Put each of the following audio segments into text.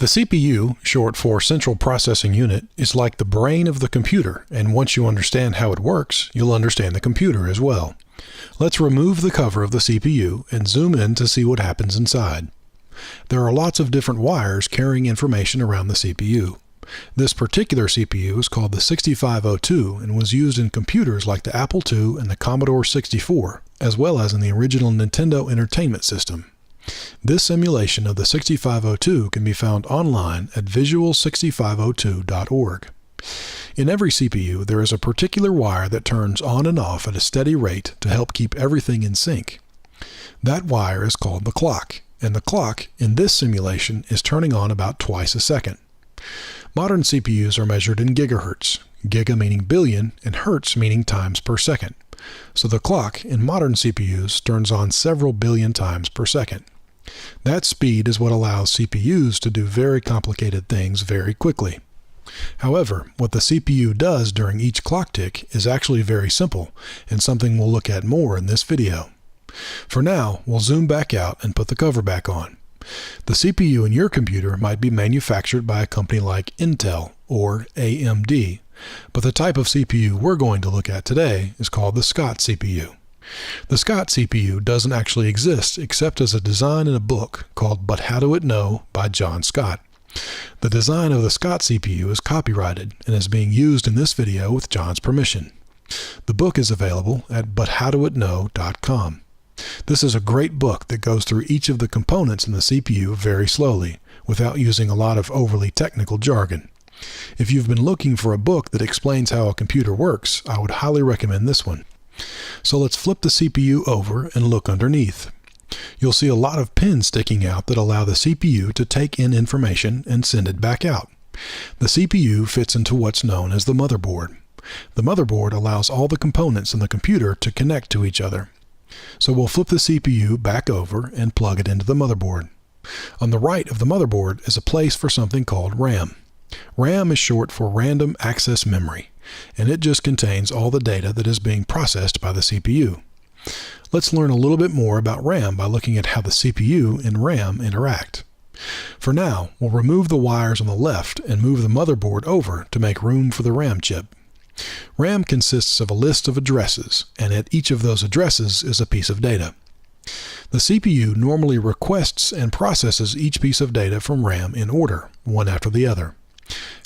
The CPU, short for Central Processing Unit, is like the brain of the computer, and once you understand how it works, you'll understand the computer as well. Let's remove the cover of the CPU and zoom in to see what happens inside. There are lots of different wires carrying information around the CPU. This particular CPU is called the 6502 and was used in computers like the Apple II and the Commodore 64, as well as in the original Nintendo Entertainment System. This simulation of the 6502 can be found online at visual6502.org. In every CPU, there is a particular wire that turns on and off at a steady rate to help keep everything in sync. That wire is called the clock, and the clock in this simulation is turning on about twice a second. Modern CPUs are measured in gigahertz, giga meaning billion and hertz meaning times per second. So the clock in modern CPUs turns on several billion times per second. That speed is what allows CPUs to do very complicated things very quickly. However, what the CPU does during each clock tick is actually very simple and something we'll look at more in this video. For now, we'll zoom back out and put the cover back on. The CPU in your computer might be manufactured by a company like Intel or AMD, but the type of CPU we're going to look at today is called the Scott CPU. The Scott CPU doesn't actually exist except as a design in a book called But How Do It Know by John Scott. The design of the Scott CPU is copyrighted and is being used in this video with John's permission. The book is available at buthowdoitknow.com. This is a great book that goes through each of the components in the CPU very slowly, without using a lot of overly technical jargon. If you've been looking for a book that explains how a computer works, I would highly recommend this one. So let's flip the CPU over and look underneath. You'll see a lot of pins sticking out that allow the CPU to take in information and send it back out. The CPU fits into what's known as the motherboard. The motherboard allows all the components in the computer to connect to each other. So we'll flip the CPU back over and plug it into the motherboard. On the right of the motherboard is a place for something called RAM. RAM is short for Random Access Memory, and it just contains all the data that is being processed by the CPU. Let's learn a little bit more about RAM by looking at how the CPU and RAM interact. For now, we'll remove the wires on the left and move the motherboard over to make room for the RAM chip. RAM consists of a list of addresses, and at each of those addresses is a piece of data. The CPU normally requests and processes each piece of data from RAM in order, one after the other.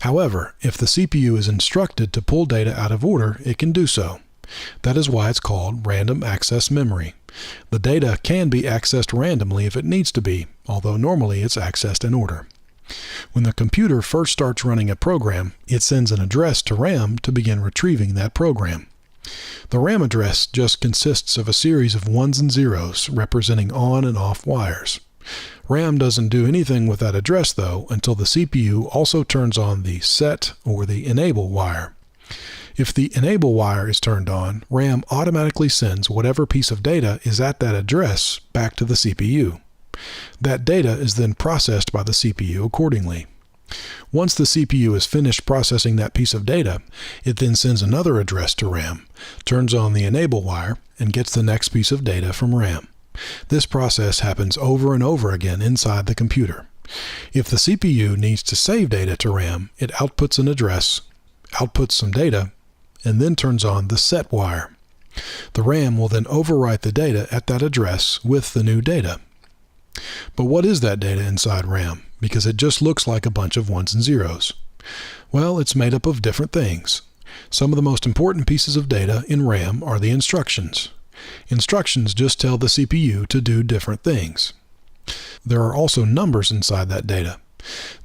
However, if the CPU is instructed to pull data out of order, it can do so. That is why it's called Random Access Memory. The data can be accessed randomly if it needs to be, although normally it's accessed in order. When the computer first starts running a program, it sends an address to RAM to begin retrieving that program. The RAM address just consists of a series of ones and zeros representing on and off wires. RAM doesn't do anything with that address though until the CPU also turns on the set or the enable wire. If the enable wire is turned on, RAM automatically sends whatever piece of data is at that address back to the CPU. That data is then processed by the CPU accordingly. Once the CPU is finished processing that piece of data, it then sends another address to RAM, turns on the enable wire, and gets the next piece of data from RAM. This process happens over and over again inside the computer. If the CPU needs to save data to RAM, it outputs an address, outputs some data, and then turns on the set wire. The RAM will then overwrite the data at that address with the new data. But what is that data inside RAM? Because it just looks like a bunch of ones and zeros. Well, it's made up of different things. Some of the most important pieces of data in RAM are the instructions. Instructions just tell the CPU to do different things. There are also numbers inside that data.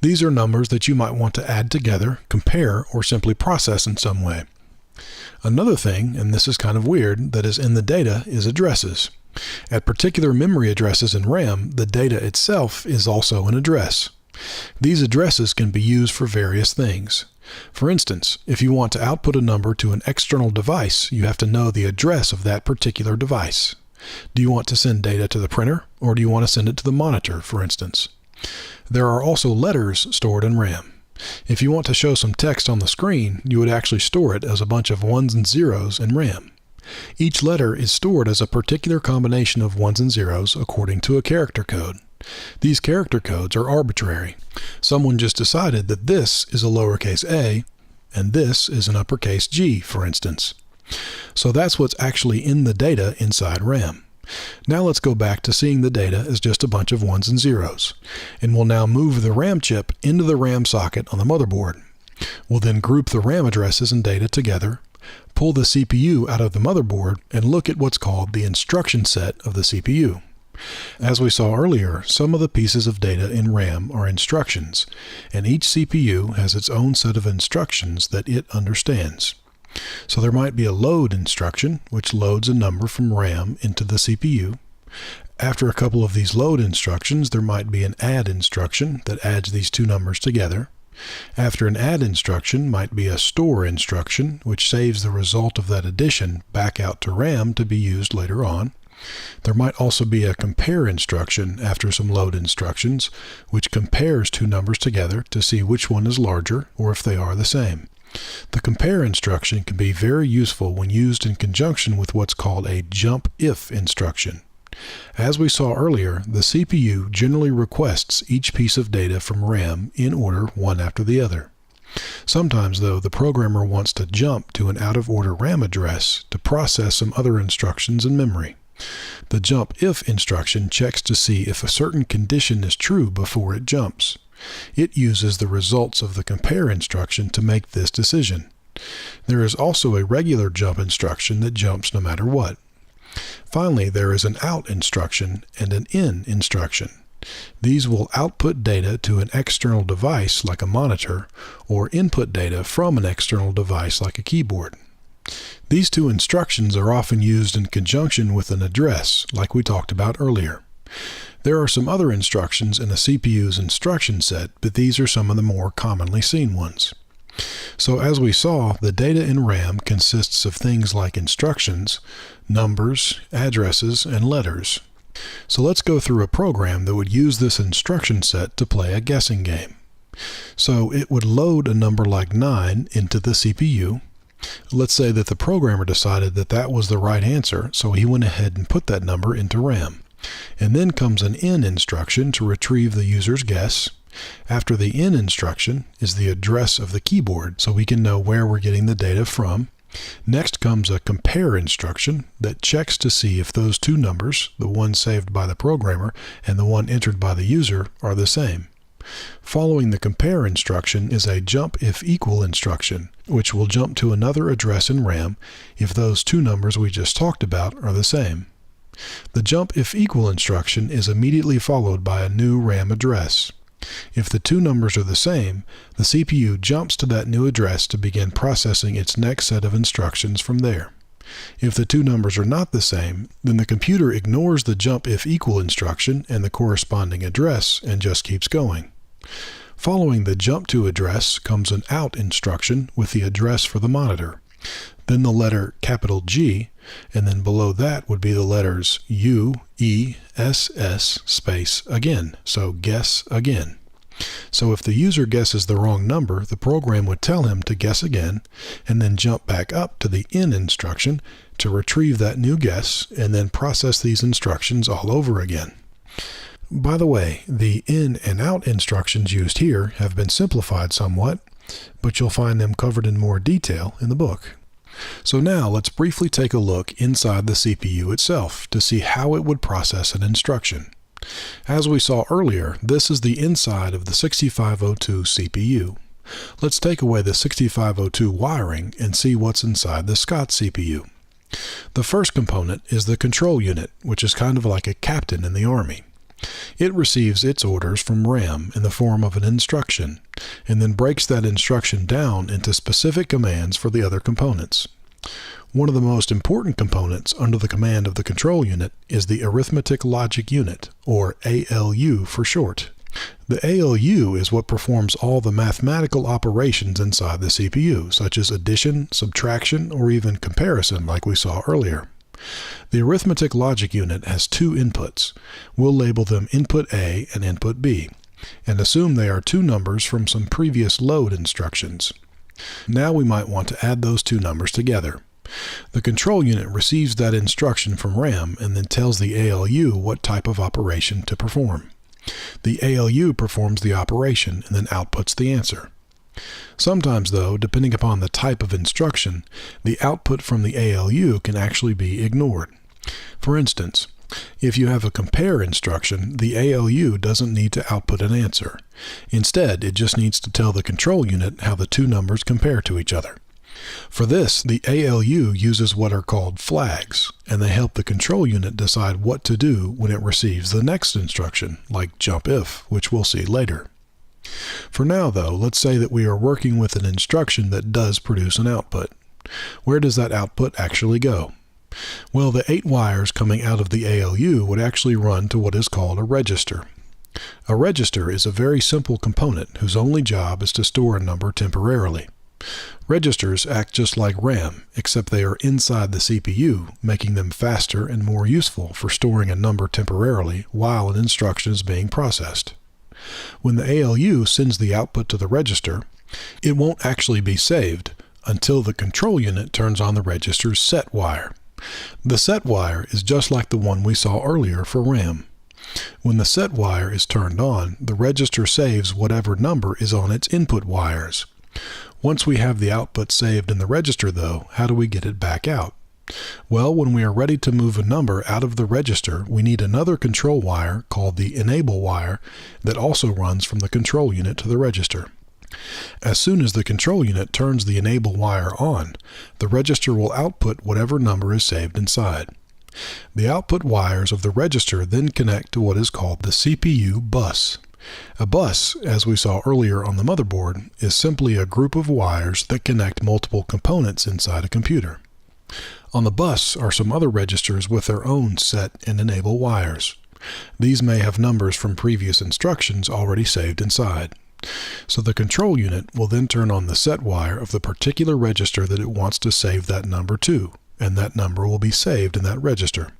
These are numbers that you might want to add together, compare, or simply process in some way. Another thing, and this is kind of weird, that is in the data is addresses. At particular memory addresses in RAM, the data itself is also an address. These addresses can be used for various things. For instance, if you want to output a number to an external device, you have to know the address of that particular device. Do you want to send data to the printer, or do you want to send it to the monitor, for instance? There are also letters stored in RAM. If you want to show some text on the screen, you would actually store it as a bunch of ones and zeros in RAM. Each letter is stored as a particular combination of ones and zeros according to a character code. These character codes are arbitrary. Someone just decided that this is a lowercase a and this is an uppercase G, for instance. So that's what's actually in the data inside RAM. Now let's go back to seeing the data as just a bunch of ones and zeros. And we'll now move the RAM chip into the RAM socket on the motherboard. We'll then group the RAM addresses and data together, pull the CPU out of the motherboard, and look at what's called the instruction set of the CPU. As we saw earlier, some of the pieces of data in RAM are instructions, and each CPU has its own set of instructions that it understands. So there might be a load instruction, which loads a number from RAM into the CPU. After a couple of these load instructions, there might be an add instruction that adds these two numbers together. After an add instruction might be a store instruction, which saves the result of that addition back out to RAM to be used later on. There might also be a compare instruction after some load instructions, which compares two numbers together to see which one is larger or if they are the same. The compare instruction can be very useful when used in conjunction with what's called a jump if instruction. As we saw earlier, the CPU generally requests each piece of data from RAM in order one after the other. Sometimes, though, the programmer wants to jump to an out-of-order RAM address to process some other instructions in memory. The jump if instruction checks to see if a certain condition is true before it jumps. It uses the results of the compare instruction to make this decision. There is also a regular jump instruction that jumps no matter what. Finally, there is an out instruction and an in instruction. These will output data to an external device like a monitor, or input data from an external device like a keyboard. These two instructions are often used in conjunction with an address, like we talked about earlier. There are some other instructions in a CPU's instruction set, but these are some of the more commonly seen ones. So as we saw, the data in RAM consists of things like instructions, numbers, addresses, and letters. So let's go through a program that would use this instruction set to play a guessing game. So it would load a number like 9 into the CPU. Let's say that the programmer decided that that was the right answer, so he went ahead and put that number into RAM. And then comes an in instruction to retrieve the user's guess. After the in instruction is the address of the keyboard, so we can know where we're getting the data from. Next comes a compare instruction that checks to see if those two numbers, the one saved by the programmer and the one entered by the user, are the same. Following the compare instruction is a jump if equal instruction, which will jump to another address in RAM if those two numbers we just talked about are the same. The jump if equal instruction is immediately followed by a new RAM address. If the two numbers are the same, the CPU jumps to that new address to begin processing its next set of instructions from there. If the two numbers are not the same, then the computer ignores the jump if equal instruction and the corresponding address and just keeps going. Following the jump to address comes an out instruction with the address for the monitor. Then the letter capital G, and then below that would be the letters U, E, S, S, space again, so guess again. So if the user guesses the wrong number, the program would tell him to guess again, and then jump back up to the in instruction to retrieve that new guess, and then process these instructions all over again. By the way, the in and out instructions used here have been simplified somewhat, but you'll find them covered in more detail in the book. So now let's briefly take a look inside the CPU itself to see how it would process an instruction. As we saw earlier, this is the inside of the 6502 CPU. Let's take away the 6502 wiring and see what's inside the Scott CPU. The first component is the control unit, which is kind of like a captain in the Army. It receives its orders from RAM in the form of an instruction, and then breaks that instruction down into specific commands for the other components. One of the most important components under the command of the control unit is the arithmetic logic unit, or ALU for short. The ALU is what performs all the mathematical operations inside the CPU, such as addition, subtraction, or even comparison like we saw earlier. The arithmetic logic unit has two inputs. We'll label them input A and input B, and assume they are two numbers from some previous load instructions. Now we might want to add those two numbers together. The control unit receives that instruction from RAM and then tells the ALU what type of operation to perform. The ALU performs the operation and then outputs the answer. Sometimes, though, depending upon the type of instruction, the output from the ALU can actually be ignored. For instance, if you have a compare instruction, the ALU doesn't need to output an answer. Instead, it just needs to tell the control unit how the two numbers compare to each other. For this, the ALU uses what are called flags, and they help the control unit decide what to do when it receives the next instruction, like jump if, which we'll see later. For now, though, let's say that we are working with an instruction that does produce an output. Where does that output actually go? Well, the 8 wires coming out of the ALU would actually run to what is called a register. A register is a very simple component whose only job is to store a number temporarily. Registers act just like RAM, except they are inside the CPU, making them faster and more useful for storing a number temporarily while an instruction is being processed. When the ALU sends the output to the register, it won't actually be saved until the control unit turns on the register's set wire. The set wire is just like the one we saw earlier for RAM. When the set wire is turned on, the register saves whatever number is on its input wires. Once we have the output saved in the register, though, how do we get it back out? Well, when we are ready to move a number out of the register, we need another control wire called the enable wire that also runs from the control unit to the register. As soon as the control unit turns the enable wire on, the register will output whatever number is saved inside. The output wires of the register then connect to what is called the CPU bus. A bus, as we saw earlier on the motherboard, is simply a group of wires that connect multiple components inside a computer. On the bus are some other registers with their own set and enable wires. These may have numbers from previous instructions already saved inside. So the control unit will then turn on the set wire of the particular register that it wants to save that number to, and that number will be saved in that register.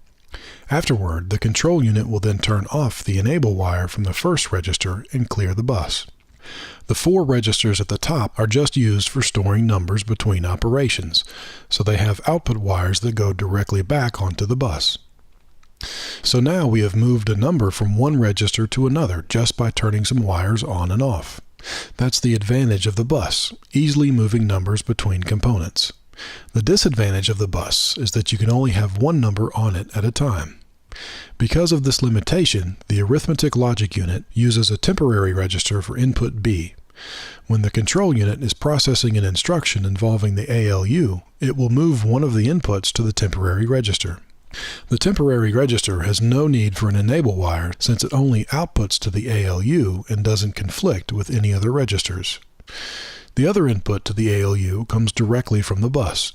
Afterward, the control unit will then turn off the enable wire from the first register and clear the bus. The 4 registers at the top are just used for storing numbers between operations, so they have output wires that go directly back onto the bus. So now we have moved a number from one register to another just by turning some wires on and off. That's the advantage of the bus, easily moving numbers between components. The disadvantage of the bus is that you can only have one number on it at a time. Because of this limitation, the arithmetic logic unit uses a temporary register for input B. When the control unit is processing an instruction involving the ALU, it will move one of the inputs to the temporary register. The temporary register has no need for an enable wire since it only outputs to the ALU and doesn't conflict with any other registers. The other input to the ALU comes directly from the bus.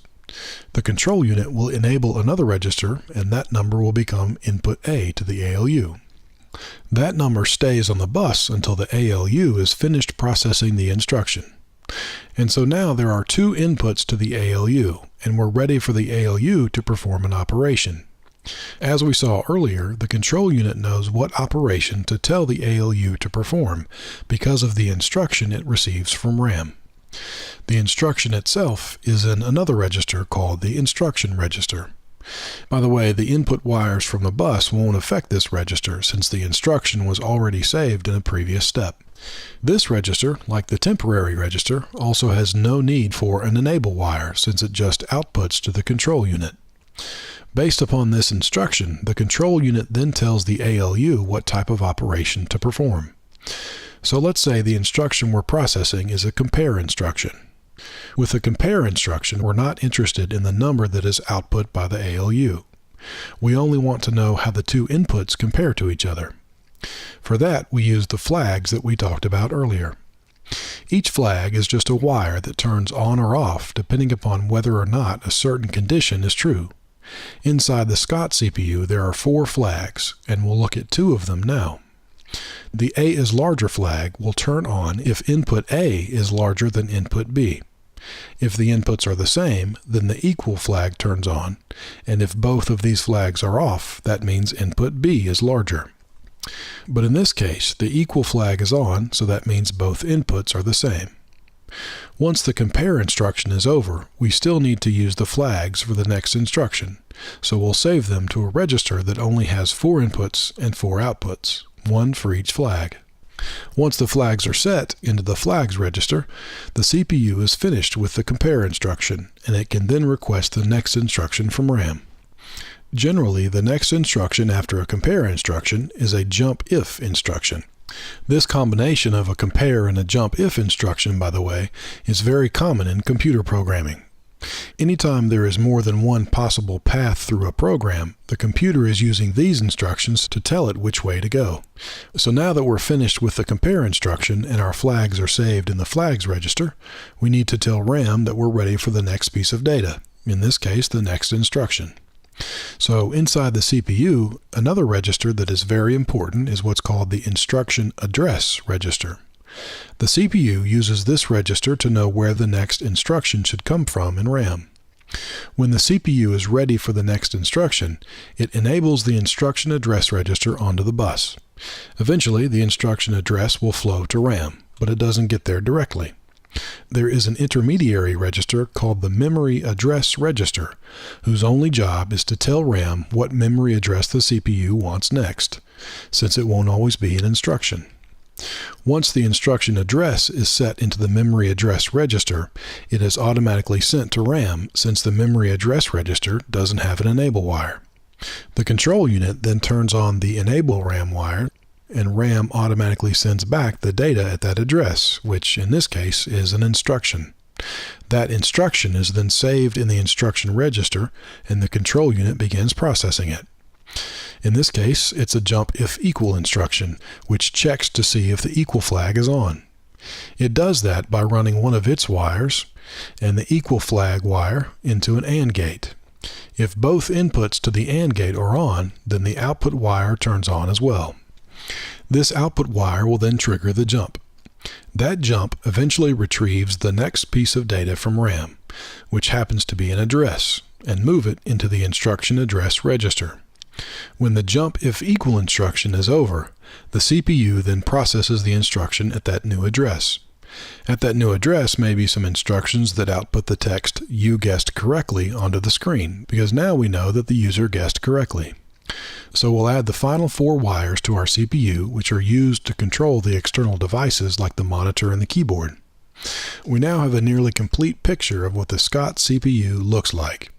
The control unit will enable another register, and that number will become input A to the ALU. That number stays on the bus until the ALU is finished processing the instruction. And so now there are 2 inputs to the ALU, and we're ready for the ALU to perform an operation. As we saw earlier, the control unit knows what operation to tell the ALU to perform because of the instruction it receives from RAM. The instruction itself is in another register called the instruction register. By the way, the input wires from the bus won't affect this register since the instruction was already saved in a previous step. This register, like the temporary register, also has no need for an enable wire since it just outputs to the control unit. Based upon this instruction, the control unit then tells the ALU what type of operation to perform. So let's say the instruction we're processing is a compare instruction. With the compare instruction, we're not interested in the number that is output by the ALU. We only want to know how the 2 inputs compare to each other. For that, we use the flags that we talked about earlier. Each flag is just a wire that turns on or off depending upon whether or not a certain condition is true. Inside the Scott CPU, there are 4 flags, and we'll look at 2 of them now. The A is larger flag will turn on if input A is larger than input B. If the inputs are the same, then the equal flag turns on, and if both of these flags are off, that means input B is larger. But in this case, the equal flag is on, so that means both inputs are the same. Once the compare instruction is over, we still need to use the flags for the next instruction, so we'll save them to a register that only has 4 inputs and 4 outputs. one for each flag. Once the flags are set into the flags register, the CPU is finished with the compare instruction, and it can then request the next instruction from RAM. Generally, the next instruction after a compare instruction is a jump if instruction. This combination of a compare and a jump if instruction, by the way, is very common in computer programming. Anytime there is more than one possible path through a program, the computer is using these instructions to tell it which way to go. So now that we're finished with the compare instruction and our flags are saved in the flags register, we need to tell RAM that we're ready for the next piece of data, in this case the next instruction. So inside the CPU, another register that is very important is what's called the instruction address register. The CPU uses this register to know where the next instruction should come from in RAM. When the CPU is ready for the next instruction, it enables the instruction address register onto the bus. Eventually, the instruction address will flow to RAM, but it doesn't get there directly. There is an intermediary register called the memory address register, whose only job is to tell RAM what memory address the CPU wants next, since it won't always be an instruction. Once the instruction address is set into the memory address register, it is automatically sent to RAM since the memory address register doesn't have an enable wire. The control unit then turns on the enable RAM wire, and RAM automatically sends back the data at that address, which in this case is an instruction. That instruction is then saved in the instruction register, and the control unit begins processing it. In this case, it's a jump if equal instruction, which checks to see if the equal flag is on. It does that by running one of its wires and the equal flag wire into an AND gate. If both inputs to the AND gate are on, then the output wire turns on as well. This output wire will then trigger the jump. That jump eventually retrieves the next piece of data from RAM, which happens to be an address, and move it into the instruction address register. When the jump if equal instruction is over, the CPU then processes the instruction at that new address. At that new address may be some instructions that output the text "you guessed correctly" onto the screen, because now we know that the user guessed correctly. So we'll add the final 4 wires to our CPU, which are used to control the external devices like the monitor and the keyboard. We now have a nearly complete picture of what the Scott CPU looks like.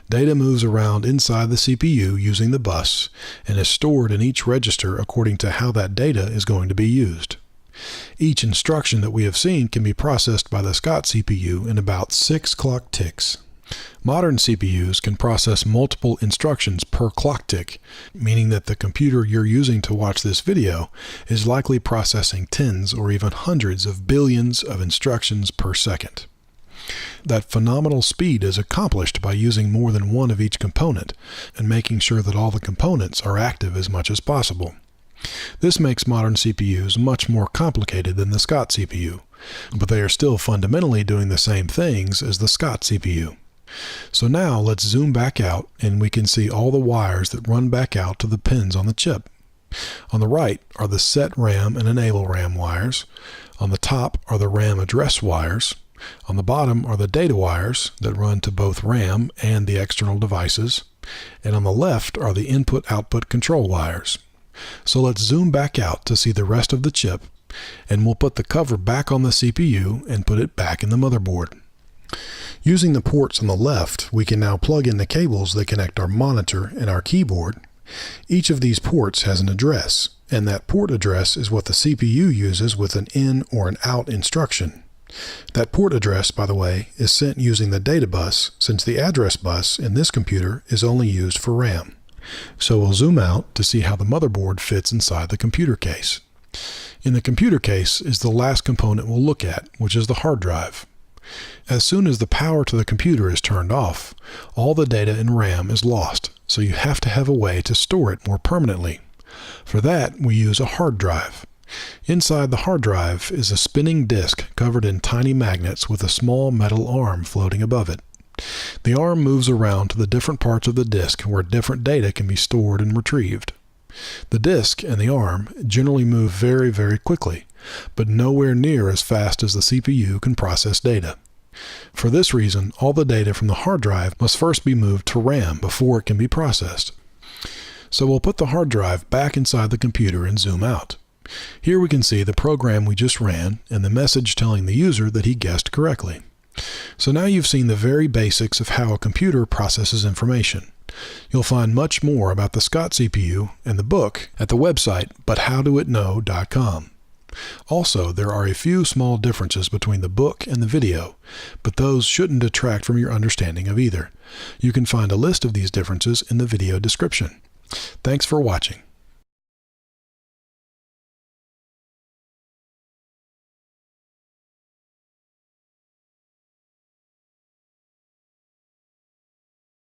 Data moves around inside the CPU using the bus and is stored in each register according to how that data is going to be used. Each instruction that we have seen can be processed by the Scott CPU in about 6 clock ticks. Modern CPUs can process multiple instructions per clock tick, meaning that the computer you're using to watch this video is likely processing tens or even hundreds of billions of instructions per second. That phenomenal speed is accomplished by using more than one of each component and making sure that all the components are active as much as possible. This makes modern CPUs much more complicated than the Scott CPU, but they are still fundamentally doing the same things as the Scott CPU. So now let's zoom back out and we can see all the wires that run back out to the pins on the chip. On the right are the set RAM and enable RAM wires. On the top are the RAM address wires. On the bottom are the data wires that run to both RAM and the external devices. And on the left are the input-output control wires. So let's zoom back out to see the rest of the chip, and we'll put the cover back on the CPU and put it back in the motherboard. Using the ports on the left, we can now plug in the cables that connect our monitor and our keyboard. Each of these ports has an address, and that port address is what the CPU uses with an in or an out instruction. That port address, by the way, is sent using the data bus, since the address bus in this computer is only used for RAM. So we'll zoom out to see how the motherboard fits inside the computer case. In the computer case is the last component we'll look at, which is the hard drive. As soon as the power to the computer is turned off, all the data in RAM is lost, so you have to have a way to store it more permanently. For that, we use a hard drive. Inside the hard drive is a spinning disk covered in tiny magnets with a small metal arm floating above it. The arm moves around to the different parts of the disk where different data can be stored and retrieved. The disk and the arm generally move very, very quickly, but nowhere near as fast as the CPU can process data. For this reason, all the data from the hard drive must first be moved to RAM before it can be processed. So we'll put the hard drive back inside the computer and zoom out. Here we can see the program we just ran and the message telling the user that he guessed correctly. So now you've seen the very basics of how a computer processes information. You'll find much more about the Scott CPU and the book at the website buthowdoitknow.com. Also, there are a few small differences between the book and the video, but those shouldn't detract from your understanding of either. You can find a list of these differences in the video description. Thanks for watching.